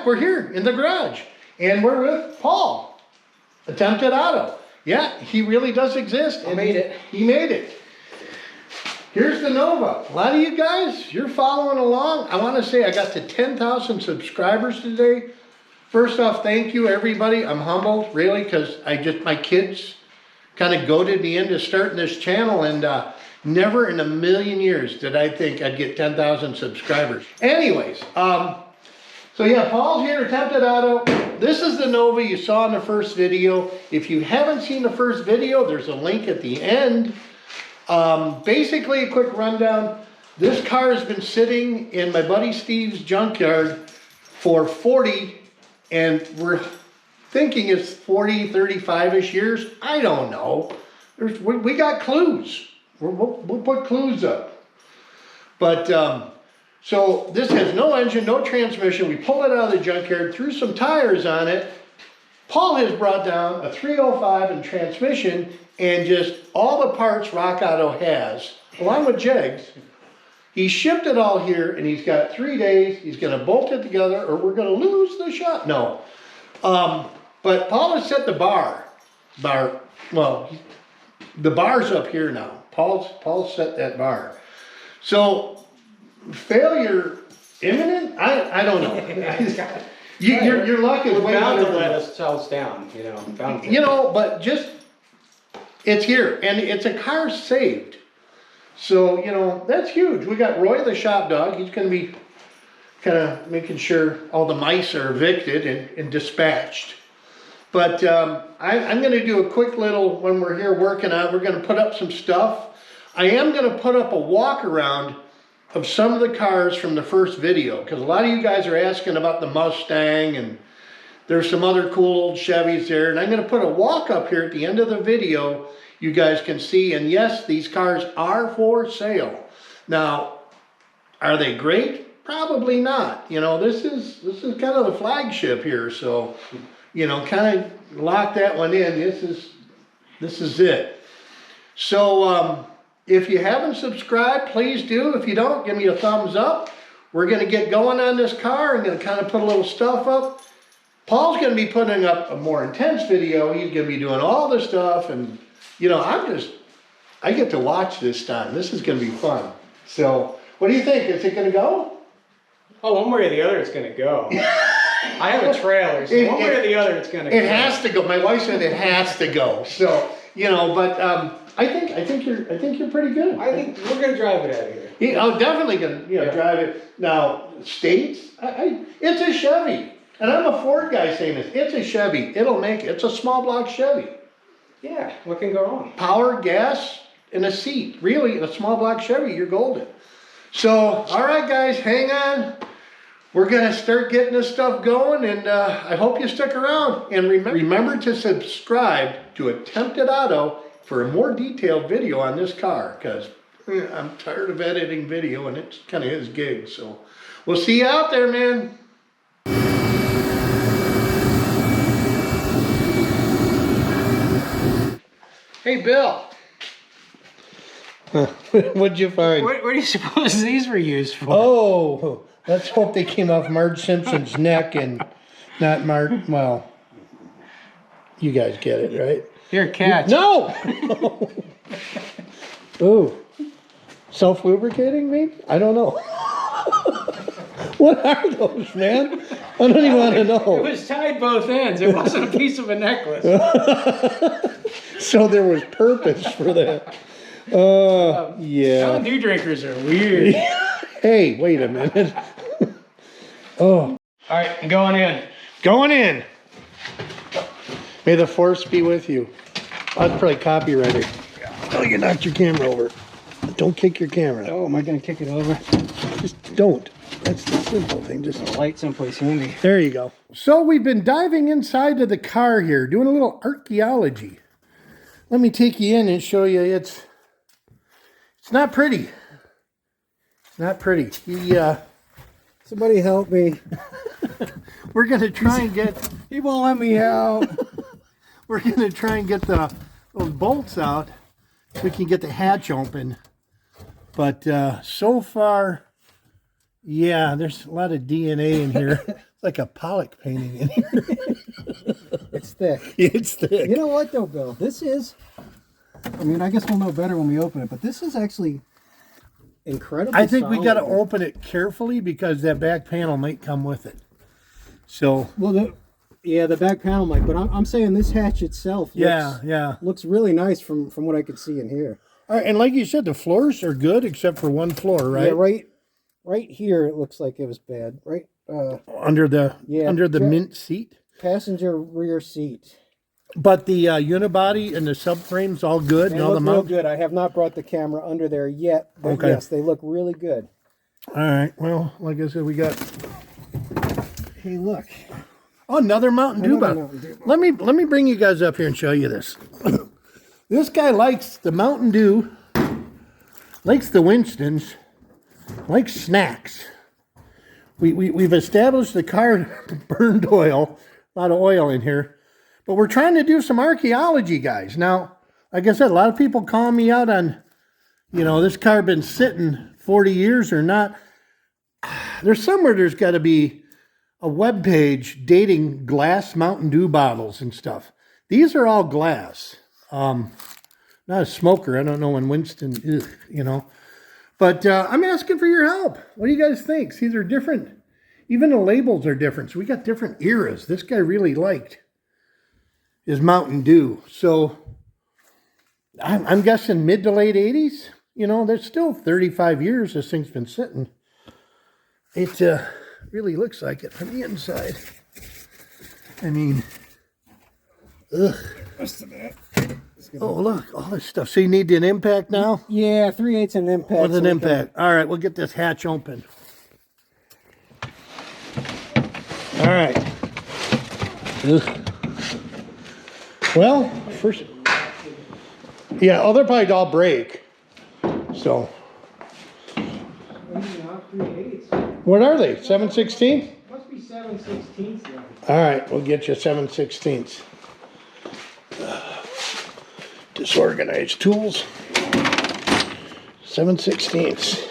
back. We're here in the garage. And we're with Paul. Attempted Auto. Yeah, he really does exist. I made it. He made it. Here's the Nova. A lot of you guys, you're following along. I want to say I got to 10,000 subscribers today. First off, thank you everybody. I'm humbled, really, because my kids kind of goaded me into starting this channel, and never in a million years did I think I'd get 10,000 subscribers. Anyways, so yeah, Paul's here, Attempted Auto. This is the Nova you saw in the first video. If you haven't seen the first video, there's a link at the end. Basically, a quick rundown. This car has been sitting in my buddy Steve's junkyard for 40, and we're thinking it's 40, 35-ish years. I don't know. We got clues. We'll put clues up. But, so this has no engine, no transmission. We pulled it out of the junkyard, threw some tires on it. Paul has brought down a 305 and transmission and just all the parts Rock Auto has, along with jegs. He shipped it all here, and he's got 3 days. He's going to bolt it together, or we're going to lose the shop. No. But Paul has set the bar. Well, the bar's up here now. Paul's set that bar. So, failure imminent? I don't know. Your luck is way bound better to than let us. ourselves down, you know. Bound to. You know, but just, it's here, and it's a car saved. So, you know, that's huge. We got Roy, the shop dog. He's going to be kind of making sure all the mice are evicted and dispatched. But I'm going to do a quick little, when we're here working on, we're going to put up some stuff. I am going to put up a walk around of some of the cars from the first video, because a lot of you guys are asking about the Mustang, and there's some other cool old Chevys there, and I'm going to put a walk up here at the end of the video you guys can see. And yes, these cars are for sale. Now, are they great? Probably not. You know, this is kind of the flagship here, so you know, kind of lock that one in. This is it. So if you haven't subscribed, please do. If you don't, give me a thumbs up. We're going to get going on this car. I'm going to kind of put a little stuff up. Paul's going to be putting up a more intense video. He's going to be doing all the stuff, and you know, I get to watch this time. This is going to be fun. So what do you think? Is it going to go? Oh, one way or the other, it's going to go. I have a trailer, so one way or the other, it's going to go. It has to go. My wife said it has to go. So, you know, but I think you're pretty good. I think we're going to drive it out of here. I'm definitely going to drive it. Now, States, it's a Chevy. And I'm a Ford guy saying this. It's a Chevy. It'll make it. It's a small block Chevy. Yeah, what can go wrong? Power, Gas, and a seat. Really, a small block Chevy, you're golden. So, all right, guys, hang on. We're going to start getting this stuff going, and I hope you stick around. And remember to subscribe to Attempted Auto for a more detailed video on this car, because I'm tired of editing video, and it's kind of his gig. So, we'll see you out there, man. Hey, Bill. What'd you find? What do you suppose these were used for? Oh, let's hope they came off Marge Simpson's neck and not Marge. Well, you guys get it, right? Here, catch. No! Ooh. Self-lubricating, maybe? I don't know. What are those, man? I don't even want to know. It was tied both ends. It wasn't a piece of a necklace. So there was purpose for that. Yeah. Mountain Dew drinkers are weird. Hey, wait a minute. Oh. All right, I'm going in. Going in. May the force be with you. I'd probably copyright. Oh, you knocked your camera over. Don't kick your camera. Oh, am I going to kick it over? Just don't. That's the simple thing. Just a light someplace handy. There you go. So we've been diving inside of the car here, doing a little archaeology. Let me take you in and show you. It's not pretty. It's not pretty. Somebody help me. We're going to try and get... He won't let me out. We're going to try and get those bolts out so we can get the hatch open. But so far, yeah, there's a lot of DNA in here. like a Pollock painting in here. It's thick. It's thick. You know what though, Bill? This is, I mean, I guess we'll know better when we open it, but this is actually incredibly I think we got to solid. open it carefully because that back panel might come with it. So Well, yeah, the back panel might, but I'm saying this hatch itself looks really nice from what I could see in here. All right, and like you said, the floors are good except for one floor, right? Yeah, right here it looks like it was bad. Right Under the mint seat. passenger rear seat. But the unibody and the subframe's all good. They and all look the real good. I have not brought the camera under there yet, but Okay. yes, they look really good. All right. Well, like I said, we got Hey, look. another Mountain Dew bottle. Mountain Dew Let me bring you guys up here and show you this. This guy likes the Mountain Dew, likes the Winstons, likes snacks. We've established the car burned oil, a lot of oil in here, but we're trying to do some archaeology, guys. Now, like I said, a lot of people call me out on, this car been sitting 40 years or not. There's got to be a web page dating glass Mountain Dew bottles and stuff. These are all glass. Not a smoker. I don't know when Winston is, But I'm asking for your help. What do you guys think? See, they're different. Even the labels are different. So we got different eras. This guy really liked his Mountain Dew. So I'm guessing mid to late 80s. There's still 35 years this thing's been sitting. It really looks like it from the inside. I mean, ugh. Oh, look, all this stuff. So you need an impact now? Yeah, 3/8 an impact. With an impact. All right, we'll get this hatch open. All right. Ugh. Well, first, they'll probably all break. So, what are they? 7/16? Must be 7/16 now. All right, we'll get you 7/16. Disorganized tools. 7/16.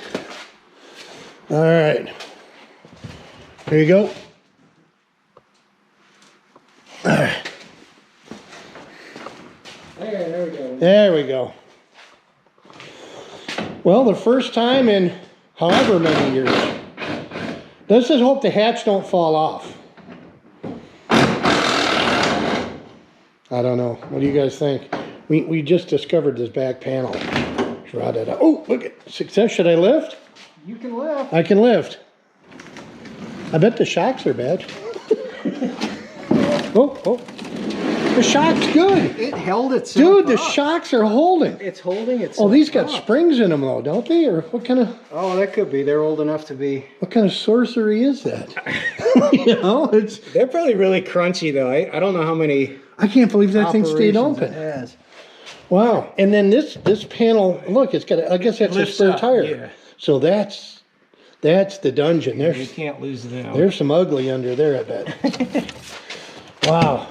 All right. There you go. All right. There we go. There we go. Well, the first time in however many years. Let's just hope the hatch don't fall off. I don't know. What do you guys think? We just discovered this back panel. Rotted out. Oh, look at success. Should I lift? You can lift. I can lift. I bet the shocks are bad. Oh. The shock's good. It held itself Dude, the up. shocks are holding. It's holding itself Oh, these got up. springs in them though, don't they? Or what kind of That could be. They're old enough to be. what kind of sorcery is that? It's They're probably really crunchy though. I don't know how many I can't believe that thing stayed operations open. it has. Wow. And then this panel, look, it's got I guess that's a Lifts spare up, tire. yeah. So that's the dungeon. You There's can't lose them. there's some ugly under there, I bet. Wow.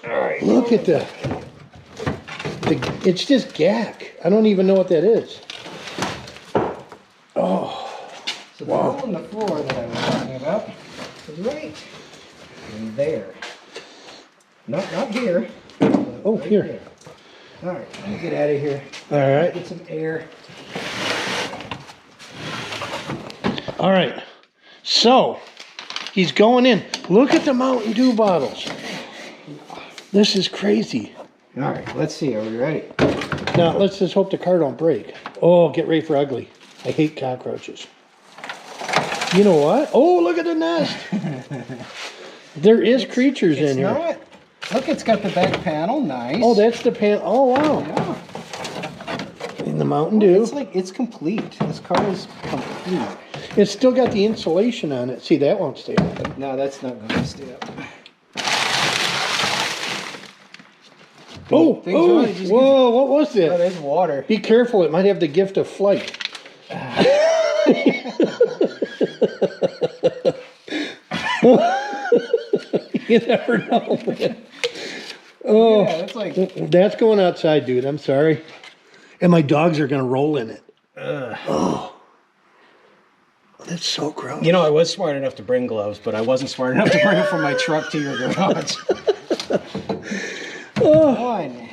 All right. Look at the it's just gack. I don't even know what that is. Oh, So the hole in the floor that I was talking about is right in there. Not here. Oh, right here. there. All right, let me get out of here. all right. Get some air. All right. So, he's going in. Look at the Mountain Dew bottles. This is crazy. All right, let's see. Are we ready? Now, let's just hope the car don't break. Oh, get ready for ugly. I hate cockroaches. You know what? Oh, look at the nest. There is creatures in here. Not. Look, it's got the back panel. Nice. Oh, that's the pan. Oh, wow. Yeah. In the Mountain Dew. It's complete. This car is complete. It's still got the insulation on it. See, that won't stay open. No, that's not going to stay up. Oh, Things are just whoa, what was Oh, that? there's water. Be careful, it might have the gift of flight. You never know, man. Oh, Yeah, that's like. that's going outside, dude. I'm sorry. And my dogs are going to roll in it. Oh. That's so gross. You know, I was smart enough to bring gloves, but I wasn't smart enough to bring them from my truck to your garage. One.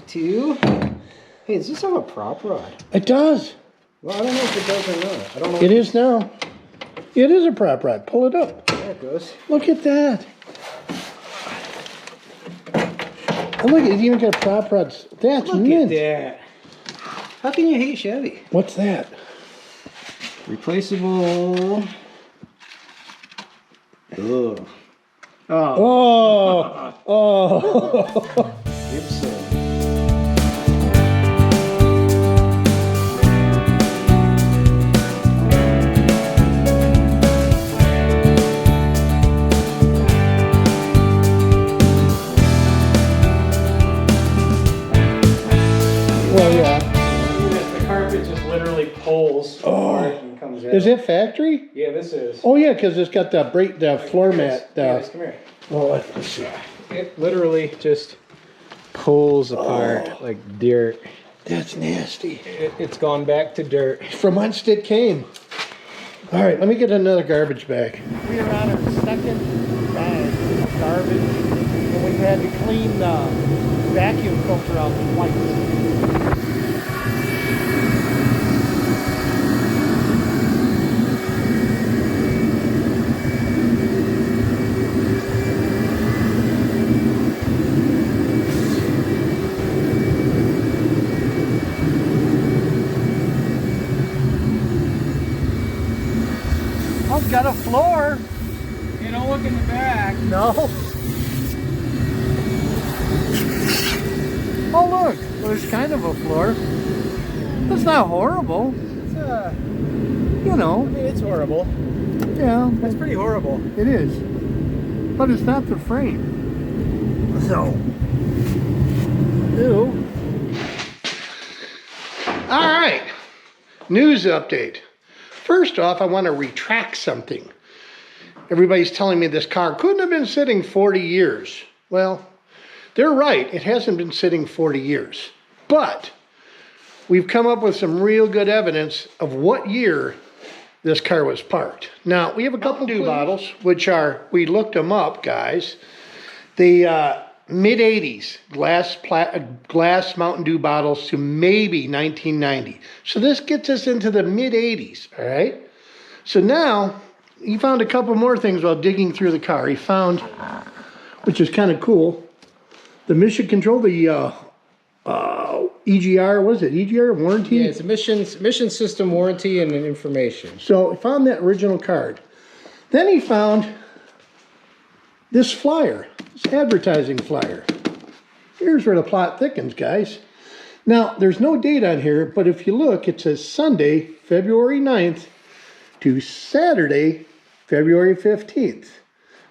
Two. Hey, does this have a prop rod? It does. Well, I don't know if it does or not. I don't know. It is now. It is a prop rod. Pull it up. There it goes. Look at that. And look, it's even got prop rods. That's Look mint. at that. How can you hate Chevy? What's that? Replaceable. Ugh. Oh. Oh. Oh. Gibson. Well, yeah. The carpet just literally pulls apart and comes out. Is it factory? Yeah, this is. Oh yeah, because it's got the floor mat. Yes, come here. Oh, let's see. It literally just pulls apart like dirt. That's nasty. It's gone back to dirt. From whence it came. All right, let me get another garbage bag. We are on our second bag of garbage, and we've had to clean the vacuum filter out twice. I've got a floor. You don't look in the back. No. Oh look, there's kind of a floor. That's not horrible. It's, You know, I mean, it's horrible. yeah, It's pretty horrible. it is. But it's not the frame. So. Ew. All right. News update. First off, I want to retract something. Everybody's telling me this car couldn't have been sitting 40 years. Well, they're right. It hasn't been sitting 40 years. But we've come up with some real good evidence of what year this car was parked. Now, we have a couple new bottles, which are, we looked them up, guys. The mid-80s glass Mountain Dew bottles to maybe 1990. So this gets us into the mid-80s, all right? So now, he found a couple more things while digging through the car. He found, which is kind of cool, the mission control, the EGR, was it EGR warranty? Yeah, it's a mission system warranty and information. So he found that original card. Then he found this flyer, this advertising flyer. Here's where the plot thickens, guys. Now, there's no date on here, but if you look, it says Sunday, February 9th to Saturday, February 15th.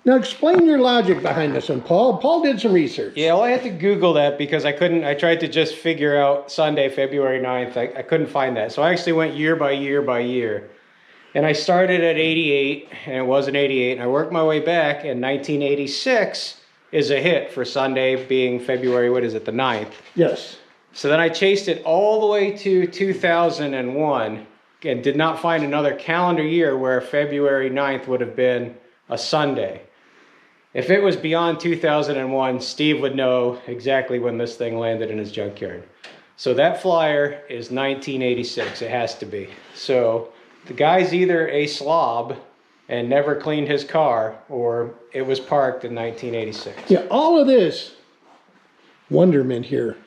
Now, explain your logic behind this one, Paul. Paul did some research. Yeah, well, I had to Google that because I tried to just figure out Sunday, February 9th. I couldn't find that. So I actually went year by year by year. And I started at 88, and it wasn't 88. And I worked my way back, and 1986 is a hit for Sunday being February, what is it, the 9th. Yes. So then I chased it all the way to 2001 and did not find another calendar year where February 9th would have been a Sunday. If it was beyond 2001, Steve would know exactly when this thing landed in his junkyard. So that flyer is 1986, it has to be. So the guy's either a slob and never cleaned his car, or it was parked in 1986. Yeah, all of this wonderment here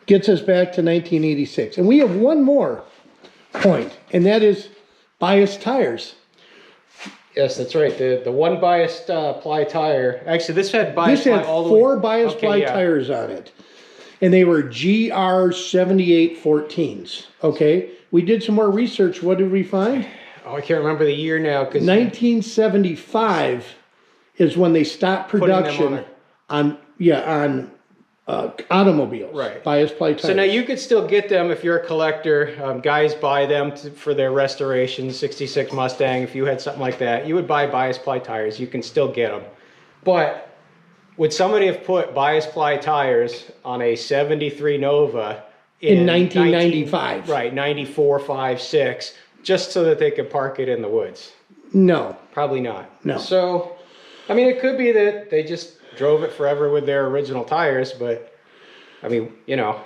gets us back to 1986. And we have one more point, and that is biased tires. Yes, that's right. The one biased ply tire. Actually, this had biased This had ply all the way. four biased ply tires on it. And they were GR7814s. Okay? We did some more research. What did we find? Oh, I can't remember the year now. 1975 is when they stopped production on automobiles. Right. Biased ply tires. So now you could still get them if you're a collector. Guys buy them for their restoration. 66 Mustang, if you had something like that, you would buy biased ply tires. You can still get them. But would somebody have put biased ply tires on a 73 Nova in 1995. Right, 94, 5, 6, just so that they could park it in the woods. No. Probably not. No. So, I mean, it could be that they just drove it forever with their original tires, but I mean, you know,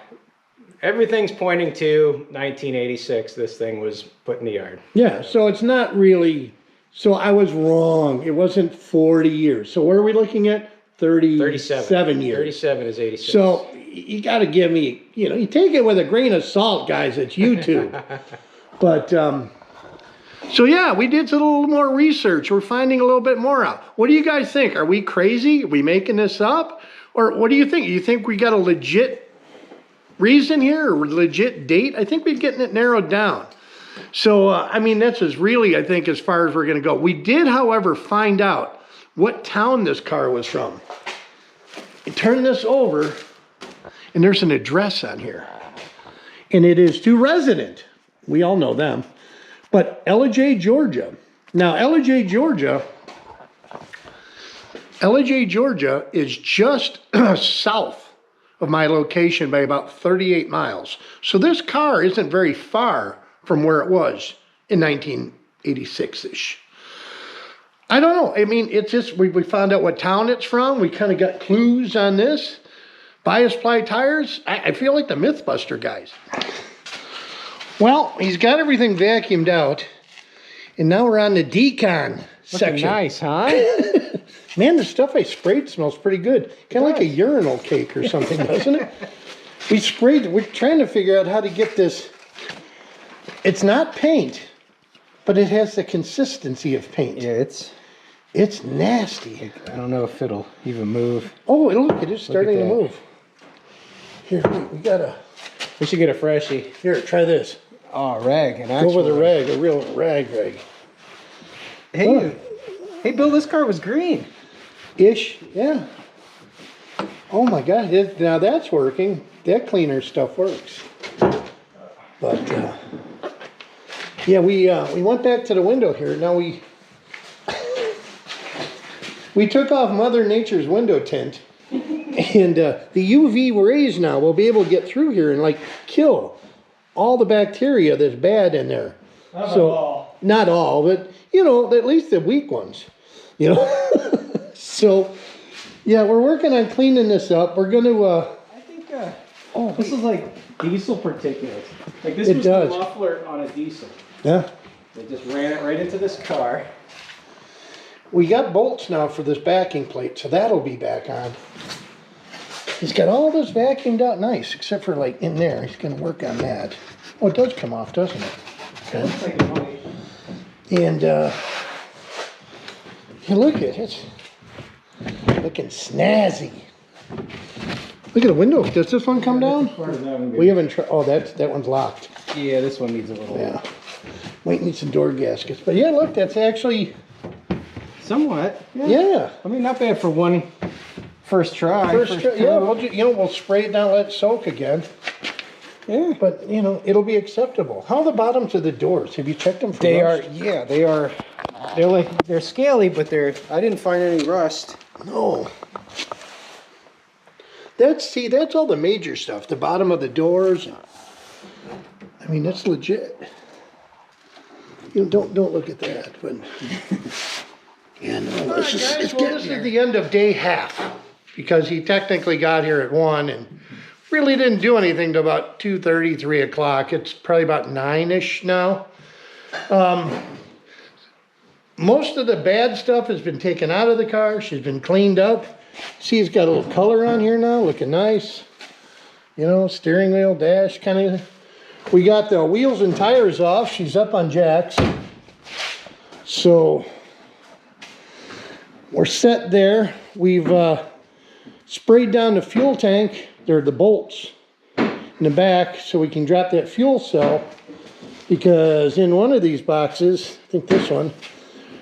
everything's pointing to 1986. This thing was put in the yard. Yeah, so it's not really, so I was wrong. It wasn't 40 years. So what are we looking at? 37 years. 37 is 86. So you got to give me, you know, you take it with a grain of salt, guys. It's YouTube. But, so yeah, we did a little more research. We're finding a little bit more out. What do you guys think? Are we crazy? Are we making this up? Or what do you think? You think we got a legit reason here or legit date? I think we're getting it narrowed down. So, I mean, that's as really, I think, as far as we're going to go. We did, however, find out what town this car was from. You turn this over, and there's an address on here. And it is to resident. We all know them. But Ellijay, Georgia. Now, Ellijay, Georgia is just south of my location by about 38 miles. So this car isn't very far from where it was in 1986-ish. I don't know. I mean, it's just, we found out what town it's from. We kind of got clues on this. Bias ply tires. I feel like the Mythbuster guys. Well, he's got everything vacuumed out. And now we're on the decon section. Nice, huh? Man, the stuff I sprayed smells pretty good. Kind of like a urinal cake or something, doesn't it? We're trying to figure out how to get this. It's not paint, but it has the consistency of paint. Yeah, It's nasty. I don't know if it'll even move. Oh, look, it is starting to move. Here, we gotta. We should get a freshie. Here, try this. Oh, rag. An Go actual with a rag, a real rag. Hey, hey, Bill, this car was green. Ish, yeah. Oh my God, now that's working. That cleaner stuff works. But, yeah, we went back to the window here. Now we took off Mother Nature's window tint. And the UV rays now will be able to get through here and like kill all the bacteria that's bad in there. Not all, but you know, at least the weak ones. You know. So yeah, we're working on cleaning this up. We're gonna I think this is like diesel particulates. Like this was the muffler on a diesel. Yeah. They just ran it right into this car. We got bolts now for this backing plate, so that'll be back on. He's got all this vacuumed out nice, except for like in there. He's gonna work on that. Oh, it does come off, doesn't it? Okay. Looks like it might. And yeah, look at it. It's looking snazzy. Look at the window. Does this one come down? We haven't tried. Oh, that one's locked. Yeah, this one needs a little. Yeah. Might need some door gaskets. But yeah, look, that's actually somewhat. Yeah. I mean, not bad for one first try. Yeah, we'll spray it down, let it soak again. Yeah. But, you know, it'll be acceptable. How are the bottoms of the doors? Have you checked them for rust? They're scaly, but I didn't find any rust. No. That's all the major stuff. The bottom of the doors. I mean, that's legit. You know, don't look at that, but yeah, no, this is the end of day half because he technically got here at 1 and really didn't do anything till about 2:30, 3 o'clock. It's probably about 9-ish now. Most of the bad stuff has been taken out of the car. She's been cleaned up. See, it's got a little color on here now, looking nice. You know, steering wheel, dash, kind of. We got the wheels and tires off. She's up on jacks. So we're set there. We've sprayed down the fuel tank. They're the bolts in the back so we can drop that fuel cell because in one of these boxes, I think this one,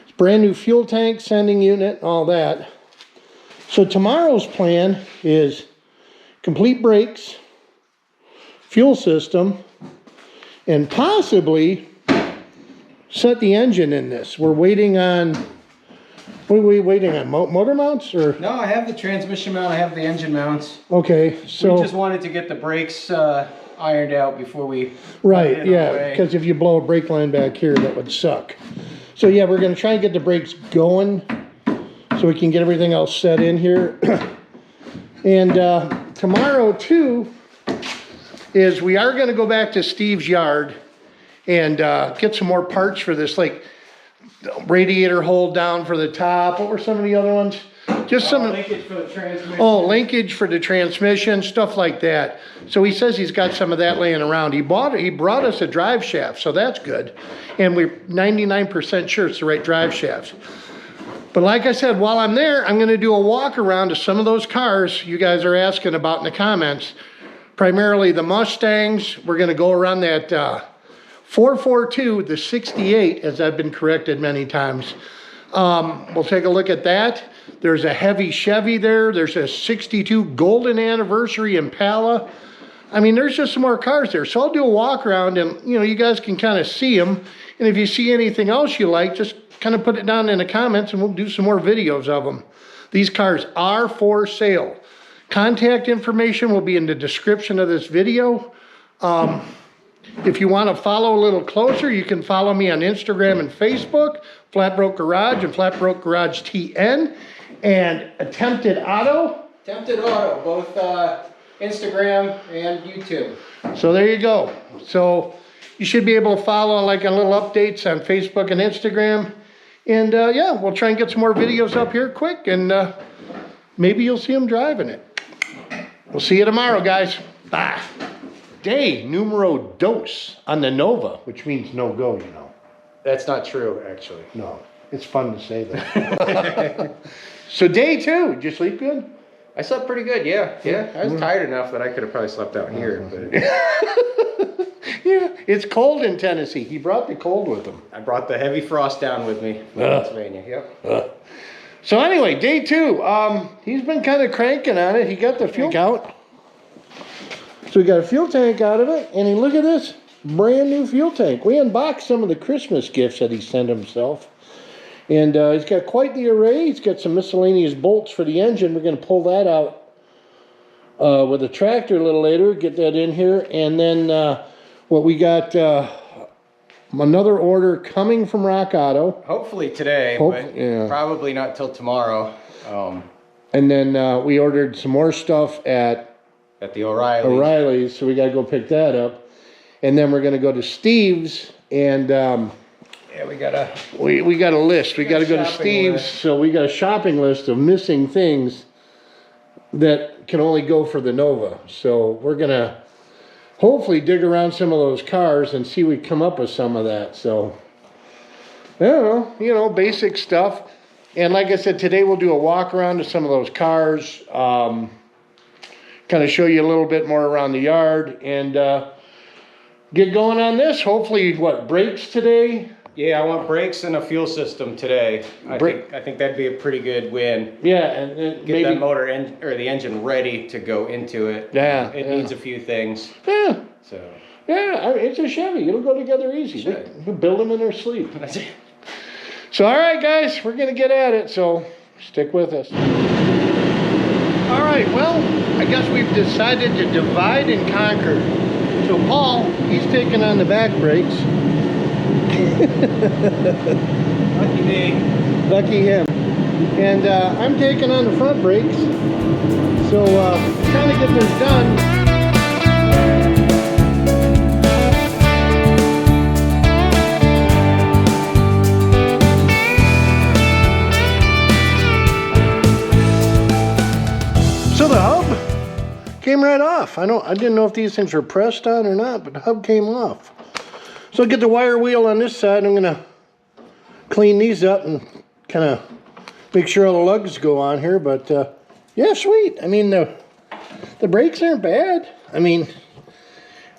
it's brand new fuel tank, sending unit, all that. So tomorrow's plan is complete brakes, fuel system, and possibly set the engine in this. We're waiting on, what are we waiting on, motor mounts or? No, I have the transmission mount, I have the engine mounts. Okay, so. We just wanted to get the brakes on ironed out before we... Right, got it yeah, away. because if you blow a brake line back here, that would suck. So yeah, we're gonna try and get the brakes going so we can get everything else set in here. And tomorrow too, is we are gonna go back to Steve's yard and get some more parts for this, like radiator hold down for the top. What were some of the other ones? Just some linkage for the transmission. Oh, linkage for the transmission, stuff like that. So he says he's got some of that laying around. He brought us a drive shaft, so that's good. And we're 99% sure it's the right drive shaft. But like I said, while I'm there, I'm gonna do a walk around to some of those cars you guys are asking about in the comments. Primarily the Mustangs. We're gonna go around that 442, the 68, as I've been corrected many times. We'll take a look at that. There's a heavy Chevy there. There's a 62 Golden Anniversary Impala. I mean, there's just some more cars there. So I'll do a walk around and, you know, you guys can kind of see them. And if you see anything else you like, just kind of put it down in the comments and we'll do some more videos of them. These cars are for sale. Contact information will be in the description of this video. If you want to follow a little closer, you can follow me on Instagram and Facebook, Flatbroke Garage and Flatbroke Garage TN, and Attempted Auto. Attempted Auto, both Instagram and YouTube. So there you go. So you should be able to follow like a little updates on Facebook and Instagram. And yeah, we'll try and get some more videos up here quick, and maybe you'll see them driving it. We'll see you tomorrow, guys. Bye. Day numero dos on the Nova, which means no go, you know. That's not true, actually. No, it's fun to say that. So day 2, did you sleep good? I slept pretty good, yeah. Yeah, I was tired enough that I could have probably slept out here. But Yeah, it's cold in Tennessee. He brought the cold with him. I brought the heavy frost down with me from Pennsylvania, yep. So anyway, day 2, he's been kind of cranking on it. He got the fuel out. So we got a fuel tank out of it, and look at this, brand new fuel tank. We unboxed some of the Christmas gifts that he sent himself. And he's got quite the array. He's got some miscellaneous bolts for the engine. We're gonna pull that out with a tractor a little later, get that in here. And then what we got, another order coming from Rock Auto. Hopefully today, but yeah. probably not till tomorrow. And then we ordered some more stuff at the O'Reilly's. O'Reilly's, so we gotta go pick that up. And then we're gonna go to Steve's, and Yeah, we got a list. We gotta go to shopping Steve's, list. so we got a shopping list of missing things that can only go for the Nova. So we're gonna hopefully dig around some of those cars and see if we come up with some of that. So I don't know, you know, basic stuff. And like I said, today we'll do a walk around to some of those cars, kind of show you a little bit more around the yard, and get going on this. Hopefully, what, brakes today? Yeah, I want brakes and a fuel system today. I think that'd be a pretty good win. Yeah, and Get that motor or the engine ready to go into it. Yeah, It needs a few things. Yeah, So yeah, it's a Chevy. It'll go together easy. Should. We'll build them in their sleep. So, all right, guys, we're gonna get at it. So, stick with us. All right, well, I guess we've decided to divide and conquer. So Paul, he's taking on the back brakes. Lucky me. Lucky him. And I'm taking on the front brakes. So trying to get this done. So the hub came right off. I didn't know if these things were pressed on or not, but the hub came off. So I'll get the wire wheel on this side. I'm gonna clean these up and kind of make sure all the lugs go on here. But yeah, sweet. I mean, the brakes aren't bad. I mean,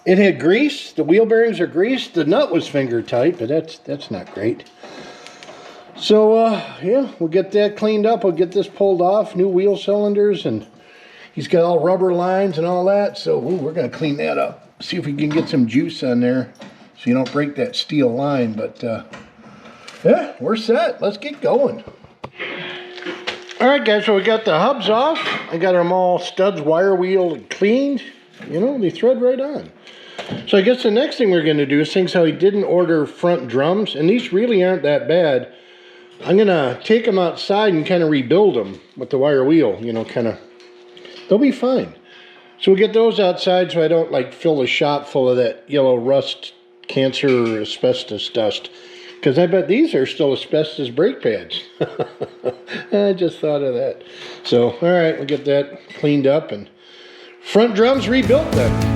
it had grease. The wheel bearings are greased. The nut was finger tight, but that's not great. So yeah, we'll get that cleaned up. We'll get this pulled off. New wheel cylinders, and he's got all rubber lines and all that. So we're gonna clean that up. See if we can get some juice on there, so you don't break that steel line. But yeah, we're set. Let's get going. All right, guys, so we got the hubs off. I got them all studs, wire wheel cleaned. You know, they thread right on. So I guess the next thing we're gonna do is, since how he didn't order front drums, and these really aren't that bad, I'm gonna take them outside and kind of rebuild them with the wire wheel, you know, kind of, they'll be fine. So we'll get those outside so I don't like fill the shop full of that yellow rust, cancer, or asbestos dust. Because I bet these are still asbestos brake pads. I just thought of that. So, all right, we'll get that cleaned up and front drums rebuilt then.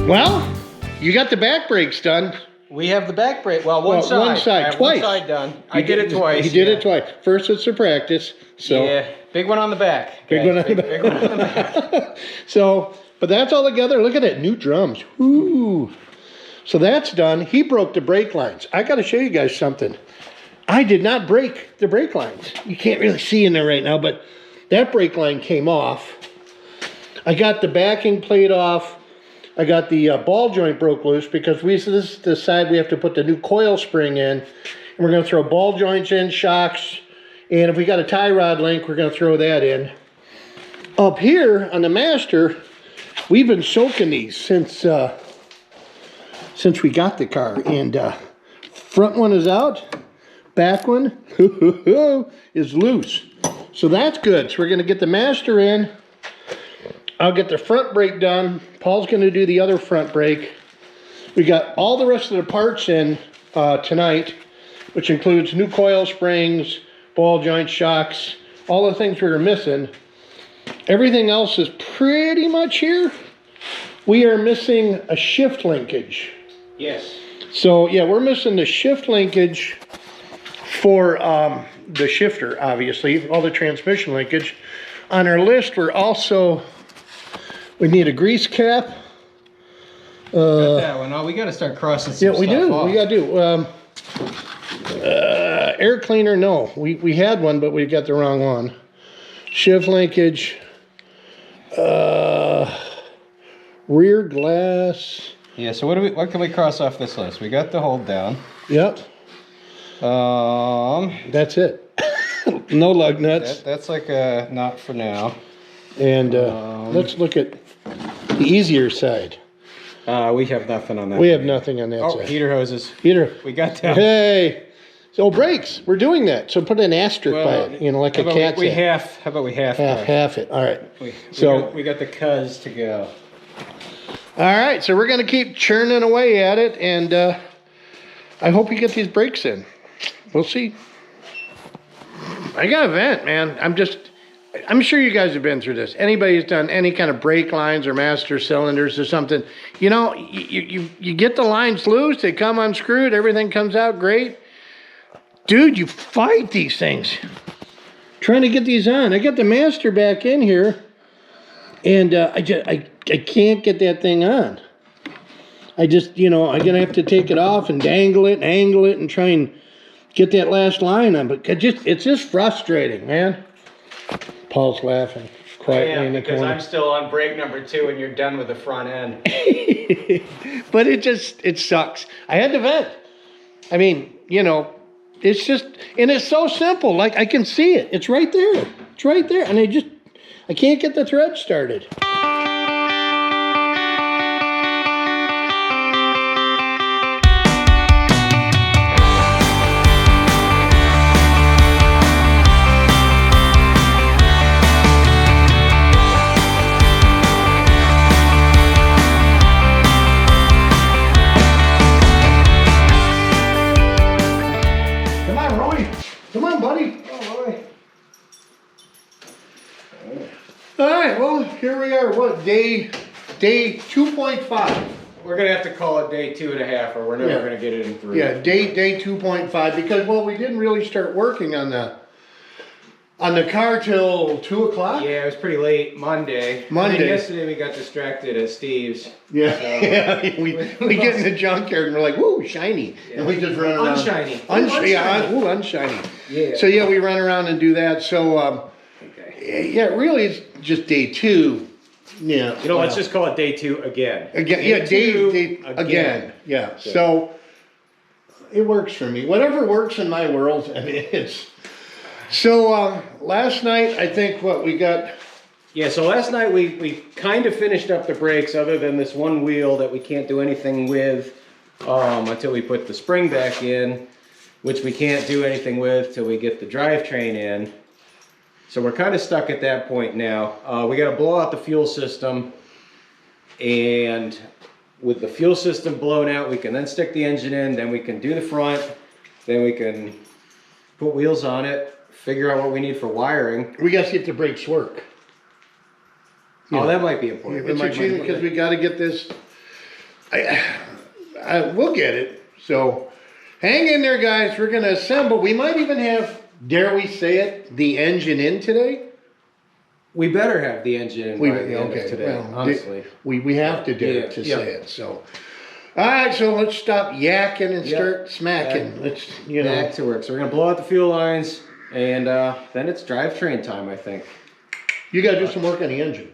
Well, you got the back brakes done. We have the back brake. Well, one side. One side, I have twice. One side done. I did it twice. You did it twice. First it's for practice. So yeah, big one on the back. Big one on the back. Big one on the back. So, but that's all together. Look at it, new drums. Ooh. So that's done. He broke the brake lines. I got to show you guys something. I did not break the brake lines. You can't really see in there right now, but that brake line came off. I got the backing plate off. I got the ball joint broke loose because this is the side we have to put the new coil spring in. And we're going to throw ball joints in, shocks, and if we got a tie rod link, we're going to throw that in. Up here on the master, we've been soaking these since we got the car. And front one is out, back one is loose. So that's good. So we're going to get the master in. I'll get the front brake done. Paul's going to do the other front brake. We got all the rest of the parts in tonight, which includes new coil springs, ball joint shocks, all the things we were missing. Everything else is pretty much here. We are missing a shift linkage. Yes. So yeah, we're missing the shift linkage for the shifter, obviously, all the transmission linkage. On our list, we need a grease cap. Got that one. Oh, we got to start crossing some stuff off. We got to do. Air cleaner, no. We had one, but we got the wrong one. Shift linkage. Rear glass. Yeah, so what can we cross off this list? We got the hold down. Yep. That's it. No lug nuts. That's like a not for now. And let's look at the easier side. We have nothing on that. We have nothing on that side. Heater hoses. Heater. We got that. Hey. So brakes. We're doing that. So put an asterisk by it. You know, like a cat. How about we half it. All right. We got the cuz to go. All right. So we're going to keep churning away at it. And I hope you get these brakes in. We'll see. I got a vent, man. I'm sure you guys have been through this. Anybody who's done any kind of brake lines or master cylinders or something, you know, you get the lines loose, they come unscrewed, everything comes out great. Dude, you fight these things. Trying to get these on. I got the master back in here, and I can't get that thing on. I'm gonna have to take it off and dangle it and angle it and try and get that last line on. But it's just frustrating, man. Paul's laughing quietly in the corner. Because I'm still on brake number 2 and you're done with the front end. But it sucks. I had to vent. I mean, you know, it's just, and it's so simple. Like, I can see it. It's right there. It's right there. And I can't get the thread started. Come on, buddy. Oh, boy. All right, well, here we are. What, day 2.5? We're going to have to call it day 2.5 or we're never going to get it in 3. Yeah, day 2.5 because, well, we didn't really start working on on the car till 2 o'clock? Yeah, it was pretty late Monday. Monday. And then yesterday we got distracted at Steve's. Yeah, So yeah. We get in the junkyard and we're like, woo, shiny. Yeah. And we just run around. Unshiny. Yeah, ooh, unshiny. Yeah. So yeah, we run around and do that. So Okay. yeah, really it's just day 2. Yeah. You know, let's just call it day 2 again. Again, yeah, two day again. Yeah. So it works for me. Whatever works in my world, I mean, it's. So last night, I think what we got. Yeah, so last night we kind of finished up the brakes other than this one wheel that we can't do anything with until we put the spring back in, which we can't do anything with till we get the drivetrain in. So we're kind of stuck at that point now. We got to blow out the fuel system, and with the fuel system blown out, we can then stick the engine in, then we can do the front, then we can put wheels on it, figure out what we need for wiring. We got to see if the brakes work. Oh, that might be important. Because we got to get this. We'll get it. So hang in there, guys. We're going to assemble. We might even have, dare we say it, the engine in today. We better have the engine in by the end of today, well, honestly. We have to dare to say it. So, all right. So let's stop yakking and start smacking. Let's Back to work. So we're gonna blow out the fuel lines, and then it's drivetrain time, I think. You got to do some work on the engine.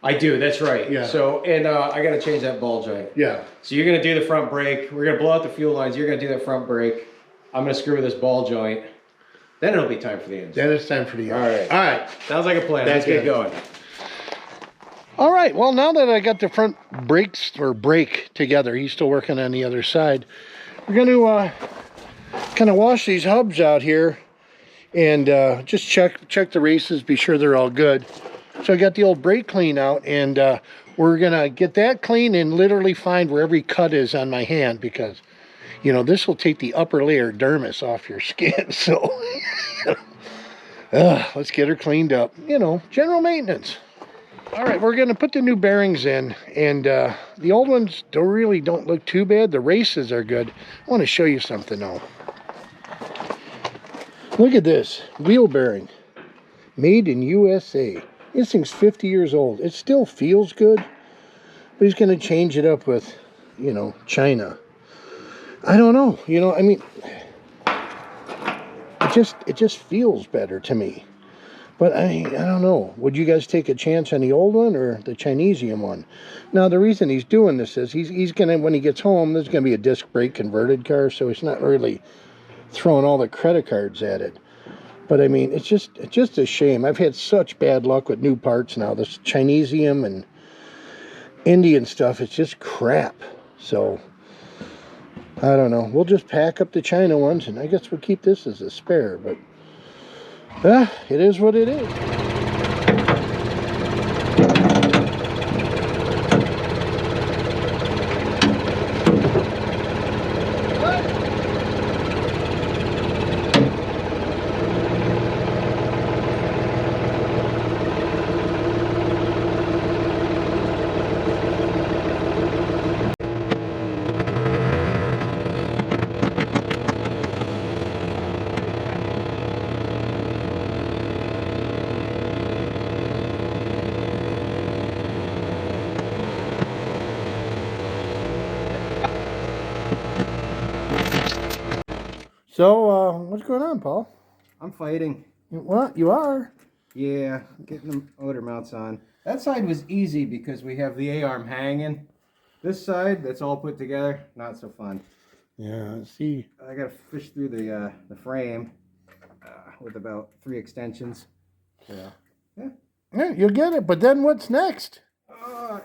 I do. That's right. Yeah. So and I got to change that ball joint. Yeah. So you're gonna do the front brake. We're gonna blow out the fuel lines. You're gonna do that front brake. I'm gonna screw this ball joint. Then it'll be time for the engine. Then it's time for the engine. All right. All right. Sounds like a plan. Let's get going. All right. Well, now that I got the front brakes or brake together, he's still working on the other side. We're going to kind of wash these hubs out here and just check the races, be sure they're all good. So I got the old brake clean out, and we're going to get that clean and literally find where every cut is on my hand, because you know, this will take the upper layer dermis off your skin. So let's get her cleaned up. You know, general maintenance. All right, we're going to put the new bearings in, and the old ones don't look too bad. The races are good. I want to show you something though. Look at this wheel bearing, made in USA. This thing's 50 years old. It still feels good, but he's going to change it up with, you know, China. I don't know, you know, I mean, it just feels better to me. But I don't know. Would you guys take a chance on the old one or the Chinesium one? Now, the reason he's doing this is he's going to, when he gets home, there's going to be a disc brake converted car, so he's not really throwing all the credit cards at it. But I mean, it's just a shame. I've had such bad luck with new parts now. This Chinesium and Indian stuff, it's just crap. So I don't know. We'll just pack up the China ones, and I guess we'll keep this as a spare. But it is what it is. So, what's going on, Paul? I'm fighting. What? You are? Yeah, getting the motor mounts on. That side was easy because we have the A-arm hanging. This side, that's all put together, not so fun. Yeah, see. I gotta fish through the frame with about 3 extensions. Yeah. Yeah, you'll get it. But then what's next?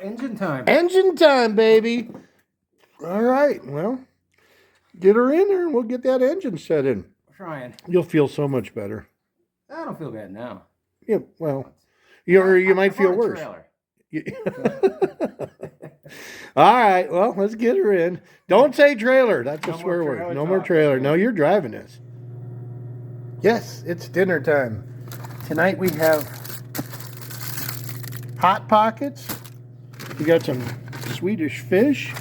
Engine time. Engine time, baby. All right. Well, get her in there and we'll get that engine set in. Trying. You'll feel so much better. I don't feel bad now. Yeah, well, you might feel worse. All right, well, let's get her in. Don't say trailer. That's a swear word. No more trailer. No, you're driving this. Yes, it's dinner time. Tonight we have Hot Pockets. We got some Swedish fish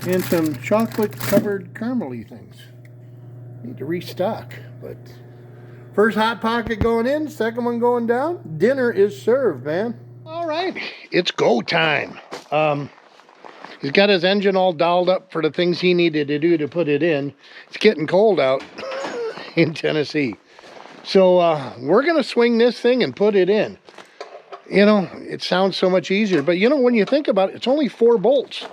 and some chocolate-covered caramely things. Need to restock, but First Hot Pocket going in, second one going down. Dinner is served, man. All right, it's go time. He's got his engine all dialed up for the things he needed to do to put it in. It's getting cold out in Tennessee. So we're gonna swing this thing and put it in. You know, it sounds so much easier, but you know, when you think about it, it's only 4 bolts.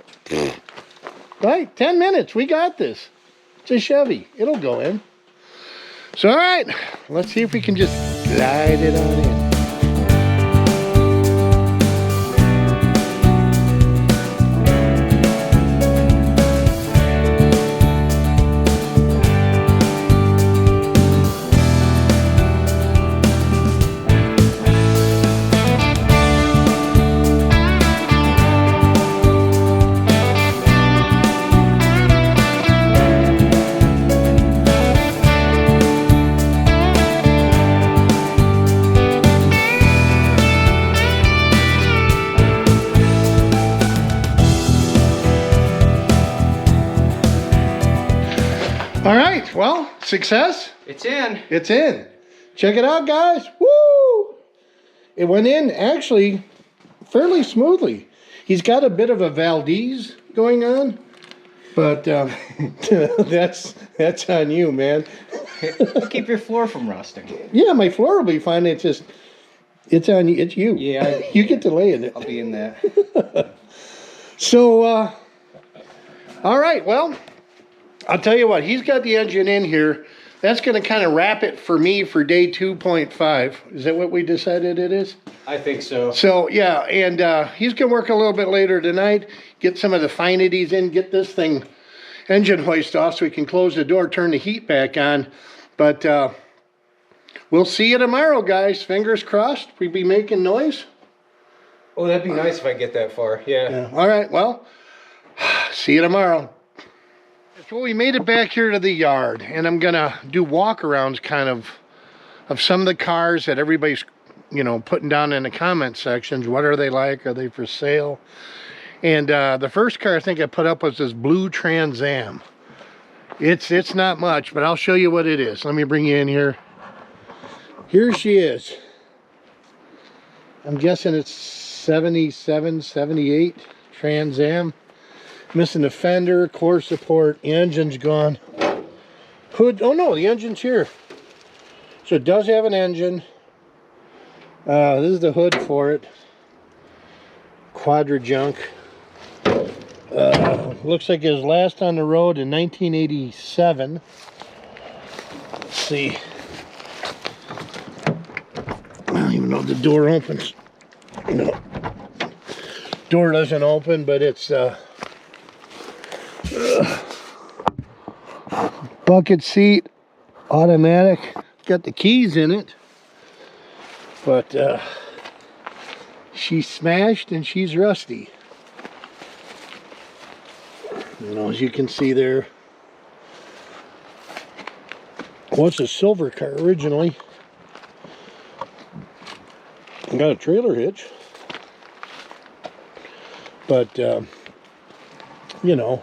Right, 10 minutes, we got this. It's a Chevy, it'll go in. So all right, let's see if we can just glide it on in. All right, well, success. It's in. It's in. Check it out, guys. Woo! It went in actually fairly smoothly. He's got a bit of a Valdez going on, but that's on you, man. Keep your floor from rusting. Yeah, my floor will be fine. It's just, it's on you. It's you. Yeah. You get to lay in it. I'll be in that. So, all right, well, I'll tell you what, he's got the engine in here. That's going to kind of wrap it for me for day 2.5. Is that what we decided it is? I think so. So, yeah, and he's going to work a little bit later tonight, get some of the finities in, get this thing engine hoist off so we can close the door, turn the heat back on. But we'll see you tomorrow, guys. Fingers crossed. We be making noise. Oh, that'd be nice if I get that far. Yeah. All right, well, see you tomorrow. So we made it back here to the yard, and I'm gonna do walkarounds kind of some of the cars that everybody's, you know, putting down in the comment sections. What are they like? Are they for sale? And the first car I think I put up was this blue Trans Am. It's not much, but I'll show you what it is. Let me bring you in here. Here she is. I'm guessing it's 77, 78 Trans Am. Missing the fender, core support, engine's gone. Hood, oh no, the engine's here. So it does have an engine. This is the hood for it. Quadra junk. Looks like it was last on the road in 1987. Let's see. I don't even know if the door opens. No. Door doesn't open, but it's bucket seat, automatic, got the keys in it, but she's smashed and she's rusty. You know, as you can see there, was a silver car originally. Got a trailer hitch, but you know,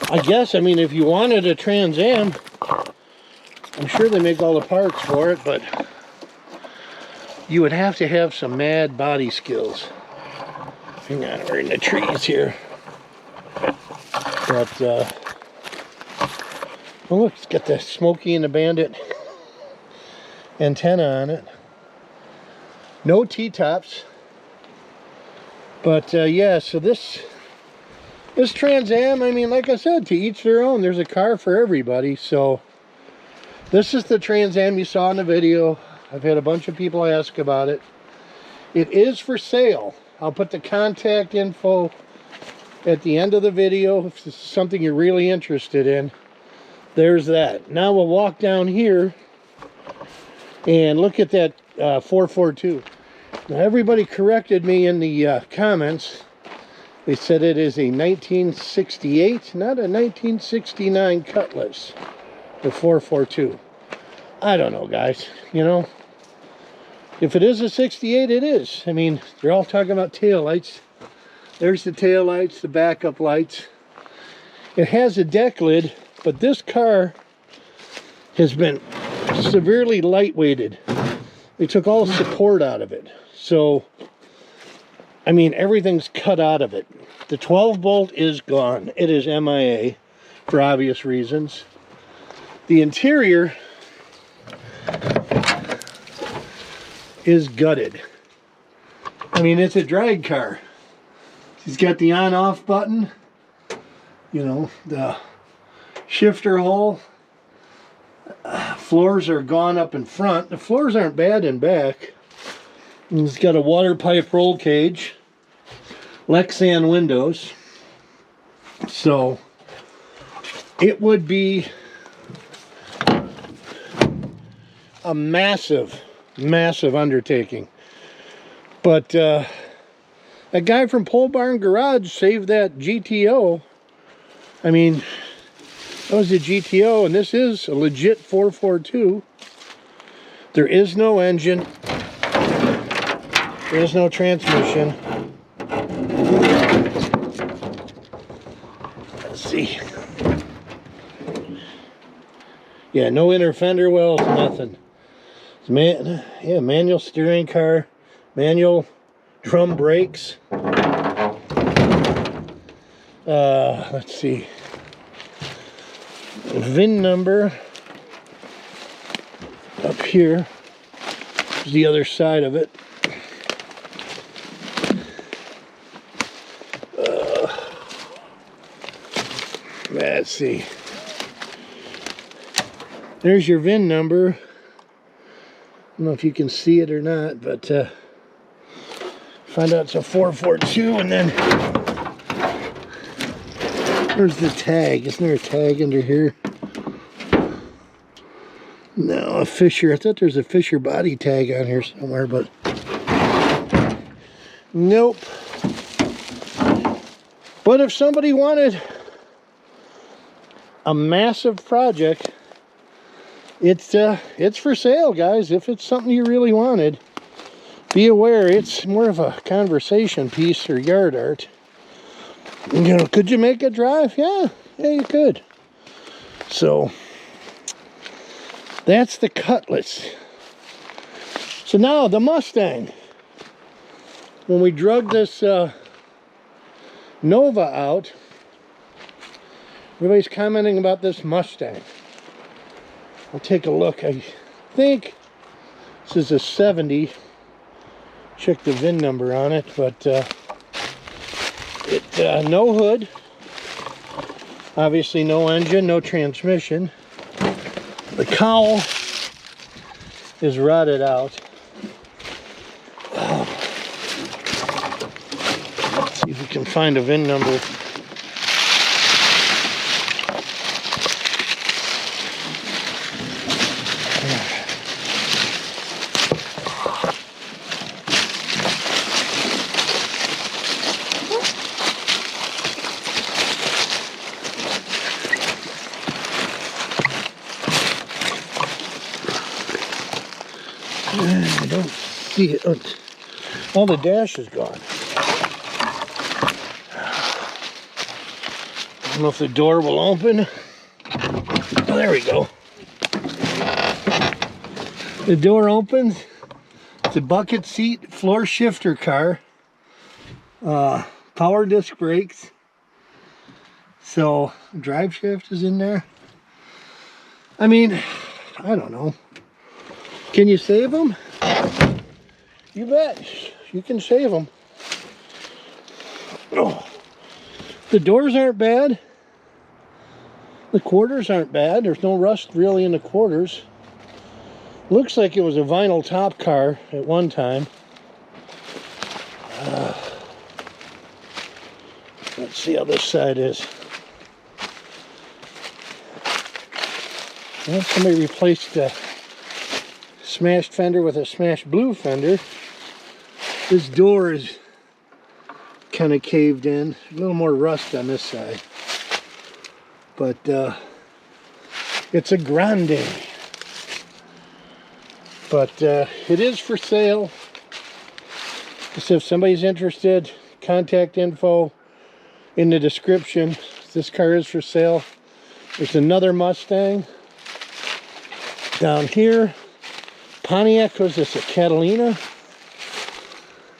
I guess, I mean, if you wanted a Trans Am, I'm sure they make all the parts for it, but you would have to have some mad body skills. Hang on, we're in the trees here. But, well, look, it's got the Smokey and the Bandit antenna on it. No T-tops. But, yeah, so this Trans Am, I mean, like I said, to each their own. There's a car for everybody. So this is the Trans Am you saw in the video. I've had a bunch of people ask about it. It is for sale. I'll put the contact info at the end of the video if this is something you're really interested in. There's that. Now we'll walk down here and look at that 442. Now everybody corrected me in the comments. They said it is a 1968, not a 1969 Cutlass, the 442. I don't know, guys. You know, if it is a 68, it is. I mean, they're all talking about tail lights. There's the tail lights, the backup lights. It has a deck lid, but this car has been severely lightweighted. They took all support out of it. So, I mean, everything's cut out of it. The 12 bolt is gone. It is MIA for obvious reasons. The interior is gutted. I mean, it's a drag car. She's got the on-off button. You know, the shifter hole. Floors are gone up in front. The floors aren't bad in back. And it's got a water pipe roll cage. Lexan windows. So, it would be a massive, massive undertaking. But that guy from Pole Barn Garage saved that GTO. I mean, that was a GTO, and this is a legit 442. There is no engine. There is no transmission. Let's see. Yeah, no inner fender wells, nothing. It's manual steering car, manual drum brakes. Let's see. VIN number up here is the other side of it. Let's see. There's your VIN number. I don't know if you can see it or not, but find out it's a 442, and then where's the tag? Isn't there a tag under here? No, a Fisher. I thought there's a Fisher body tag on here somewhere, but nope. But if somebody wanted a massive project, it's for sale, guys. If it's something you really wanted, be aware it's more of a conversation piece or yard art. You know, could you make it drive? Yeah, you could. So that's the Cutlass. So now the Mustang. When we drug this Nova out, everybody's commenting about this Mustang. I'll take a look. I think this is a 70. Check the VIN number on it, but no hood. Obviously no engine, no transmission. The cowl is rotted out. Let's see if we can find a VIN number. I don't see it. All the dash is gone. I don't know if the door will open. Oh, there we go. The door opens. It's a bucket seat, floor shifter car. Power disc brakes. So, drive shaft is in there. I mean, I don't know. Can you save them? You bet. You can save them. Oh. The doors aren't bad. The quarters aren't bad. There's no rust really in the quarters. Looks like it was a vinyl top car at one time. Let's see how this side is. Well, somebody replaced the smashed fender with a smashed blue fender. This door is kind of caved in. A little more rust on this side. But it's a Grande. But it is for sale. So if somebody's interested, contact info in the description. This car is for sale. There's another Mustang. Down here, Pontiac, was this a Catalina?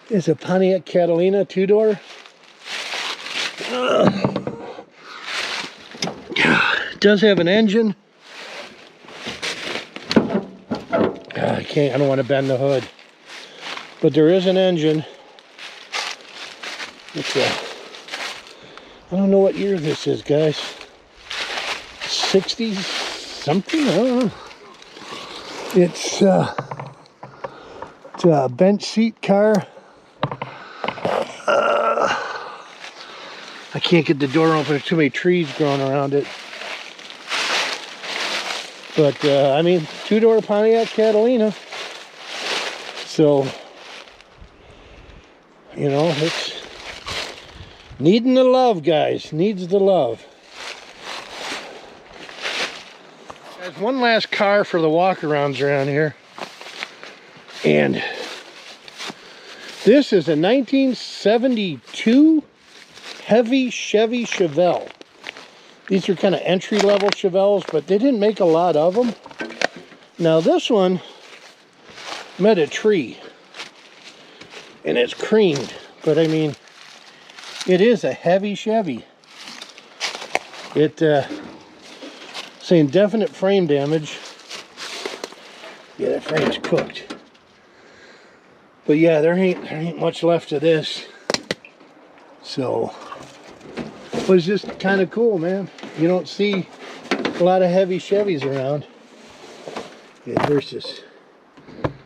It's a Pontiac Catalina 2-door. It does have an engine. I don't want to bend the hood. But there is an engine. It's a, I don't know what year this is, guys. 60s something? I don't know. It's a bench seat car. I can't get the door open. There's too many trees growing around it. But, I mean, 2-door Pontiac Catalina. So, you know, it's needing the love, guys. Needs the love. There's one last car for the walkarounds around here. And this is a 1972 heavy Chevy Chevelle. These are kind of entry-level Chevelles, but they didn't make a lot of them. Now this one met a tree, and it's creamed. But I mean, it is a heavy Chevy. It saying definite frame damage. Yeah, that frame's cooked. But yeah, there ain't much left of this. So, but it's just kind of cool, man. You don't see a lot of heavy Chevys around. Yeah, there's just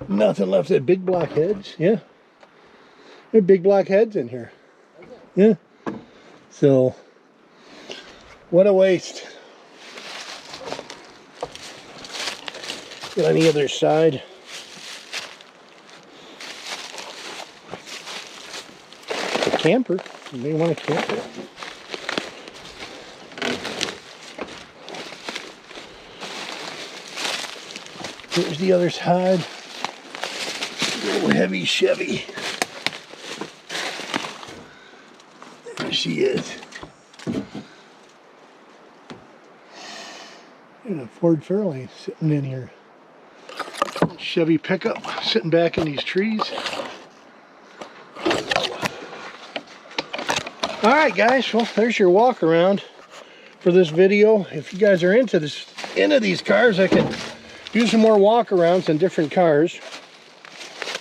nothing left. That big block heads, yeah. There are big block heads in here. Yeah. So, what a waste. Get on the other side. A camper. You may want a camper. Here's the other side. Little heavy Chevy. There she is. And a Ford Fairlane sitting in here. Chevy pickup sitting back in these trees. Alright guys, well there's your walk around for this video. If you guys are into these cars, I could do some more walk-arounds in different cars.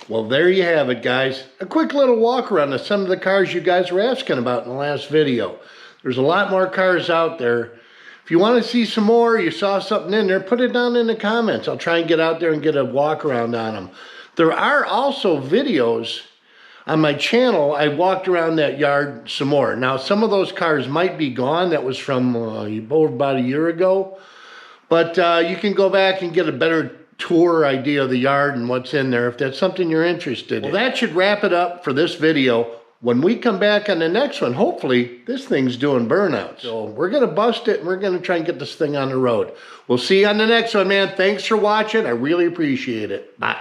Well, there you have it, guys. A quick little walk-around of some of the cars you guys were asking about in the last video. There's a lot more cars out there. If you want to see some more, you saw something in there, put it down in the comments. I'll try and get out there and get a walk-around on them. There are also videos on my channel. I walked around that yard some more. Now, some of those cars might be gone. That was from about a year ago. But you can go back and get a better tour idea of the yard and what's in there if that's something you're interested in. Well, that should wrap it up for this video. When we come back on the next one, hopefully this thing's doing burnouts. So we're going to bust it and we're going to try and get this thing on the road. We'll see you on the next one, man. Thanks for watching. I really appreciate it. Bye.